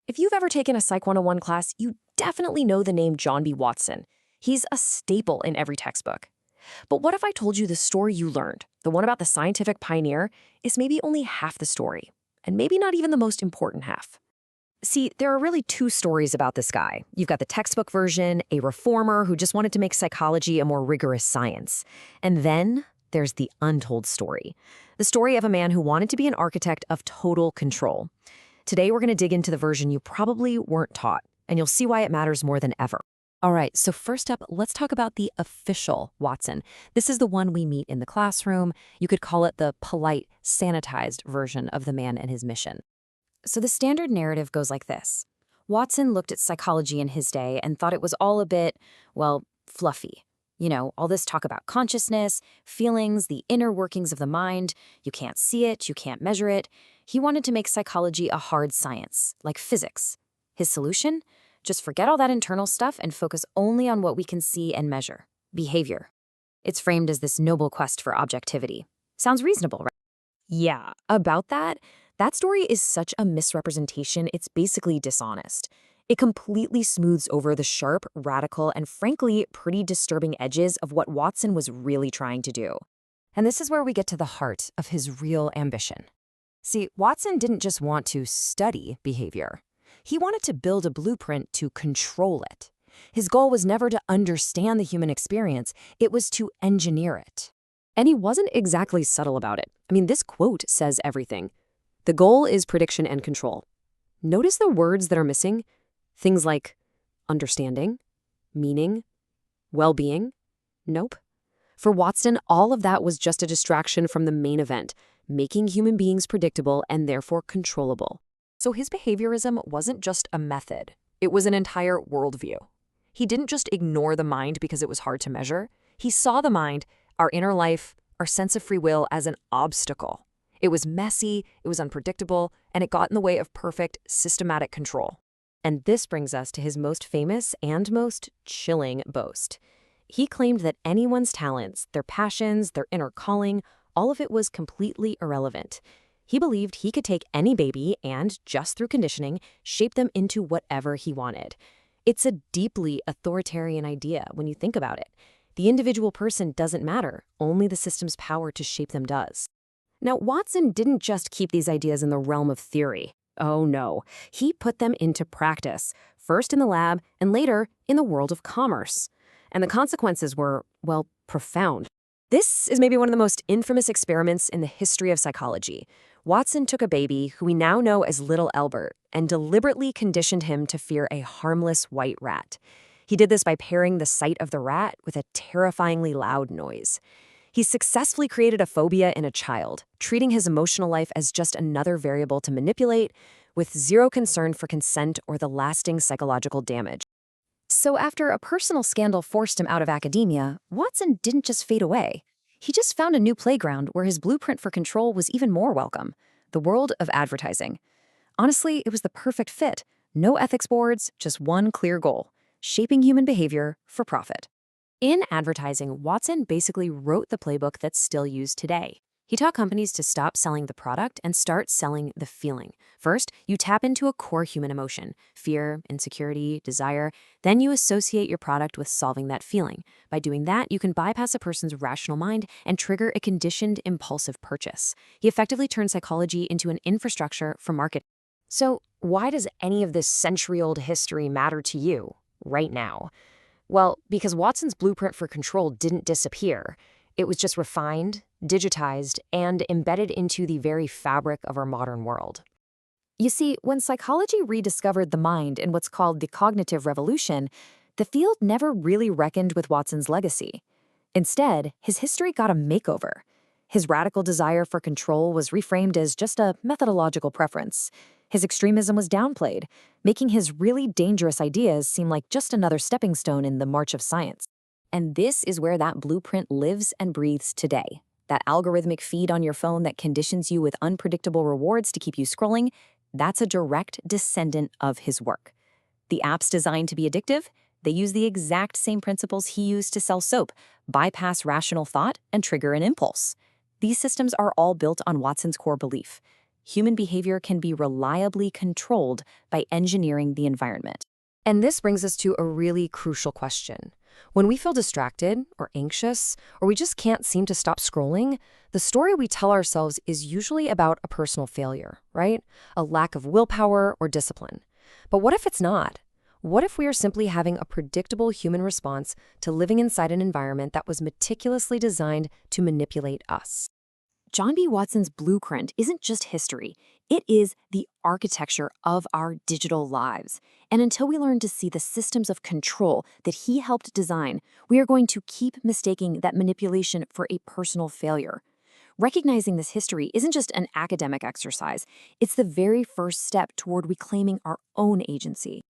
If you've ever taken a Psych 101 class, you definitely know the name John B. Watson. He's a staple in every textbook. But what if I told you the story you learned, the one about the scientific pioneer, is maybe only half the story, and maybe not even the most important half? See, there are really two stories about this guy. You've got the textbook version, a reformer who just wanted to make psychology a more rigorous science. And then there's the untold story, the story of a man who wanted to be an architect of total control. Today, we're going to dig into the version you probably weren't taught, and you'll see why it matters more than ever. All right, so first up, let's talk about the official Watson. This is the one we meet in the classroom. You could call it the polite, sanitized version of the man and his mission. So the standard narrative goes like this. Watson looked at psychology in his day and thought it was all a bit, well, fluffy. You know, all this talk about consciousness, feelings, the inner workings of the mind. You can't see it, you can't measure it. He wanted to make psychology a hard science, like physics. His solution? Just forget all that internal stuff and focus only on what we can see and measure. Behavior. It's framed as this noble quest for objectivity. Sounds reasonable, right? Yeah, about that story is such a misrepresentation, it's basically dishonest. It completely smooths over the sharp, radical, and frankly, pretty disturbing edges of what Watson was really trying to do. And this is where we get to the heart of his real ambition. See, Watson didn't just want to study behavior. He wanted to build a blueprint to control it. His goal was never to understand the human experience, it was to engineer it. And he wasn't exactly subtle about it. I mean, this quote says everything. The goal is prediction and control. Notice the words that are missing? Things like understanding, meaning, well-being. Nope. For Watson, all of that was just a distraction from the main event, making human beings predictable and therefore controllable. So his behaviorism wasn't just a method. It was an entire worldview. He didn't just ignore the mind because it was hard to measure. He saw the mind, our inner life, our sense of free will as an obstacle. It was messy, it was unpredictable, and it got in the way of perfect, systematic control. And this brings us to his most famous and most chilling boast. He claimed that anyone's talents, their passions, their inner calling, all of it was completely irrelevant. He believed he could take any baby and, just through conditioning, shape them into whatever he wanted. It's a deeply authoritarian idea when you think about it. The individual person doesn't matter, only the system's power to shape them does. Now, Watson didn't just keep these ideas in the realm of theory. Oh no, he put them into practice, first in the lab and later in the world of commerce. And the consequences were, well, profound. This is maybe one of the most infamous experiments in the history of psychology. Watson took a baby, who we now know as Little Albert, and deliberately conditioned him to fear a harmless white rat. He did this by pairing the sight of the rat with a terrifyingly loud noise. He successfully created a phobia in a child, treating his emotional life as just another variable to manipulate, with zero concern for consent or the lasting psychological damage. So after a personal scandal forced him out of academia, Watson didn't just fade away. He just found a new playground where his blueprint for control was even more welcome, the world of advertising. Honestly, it was the perfect fit. No ethics boards, just one clear goal: shaping human behavior for profit. In advertising, Watson basically wrote the playbook that's still used today. He taught companies to stop selling the product and start selling the feeling. First, you tap into a core human emotion: fear, insecurity, desire. Then you associate your product with solving that feeling. By doing that, you can bypass a person's rational mind and trigger a conditioned, impulsive purchase. He effectively turned psychology into an infrastructure for marketing. So, why does any of this century-old history matter to you right now? Well, because Watson's blueprint for control didn't disappear. It was just refined, digitized, and embedded into the very fabric of our modern world. You see, when psychology rediscovered the mind in what's called the cognitive revolution, the field never really reckoned with Watson's legacy. Instead, his history got a makeover. His radical desire for control was reframed as just a methodological preference. His extremism was downplayed, making his really dangerous ideas seem like just another stepping stone in the march of science. And this is where that blueprint lives and breathes today. That algorithmic feed on your phone that conditions you with unpredictable rewards to keep you scrolling, that's a direct descendant of his work. The apps designed to be addictive, they use the exact same principles he used to sell soap: bypass rational thought and trigger an impulse. These systems are all built on Watson's core belief: human behavior can be reliably controlled by engineering the environment. And this brings us to a really crucial question. When we feel distracted or anxious, or we just can't seem to stop scrolling, the story we tell ourselves is usually about a personal failure, right? A lack of willpower or discipline. But what if it's not? What if we are simply having a predictable human response to living inside an environment that was meticulously designed to manipulate us? John B. Watson's blueprint isn't just history. It is the architecture of our digital lives. And until we learn to see the systems of control that he helped design, we are going to keep mistaking that manipulation for a personal failure. Recognizing this history isn't just an academic exercise. It's the very first step toward reclaiming our own agency.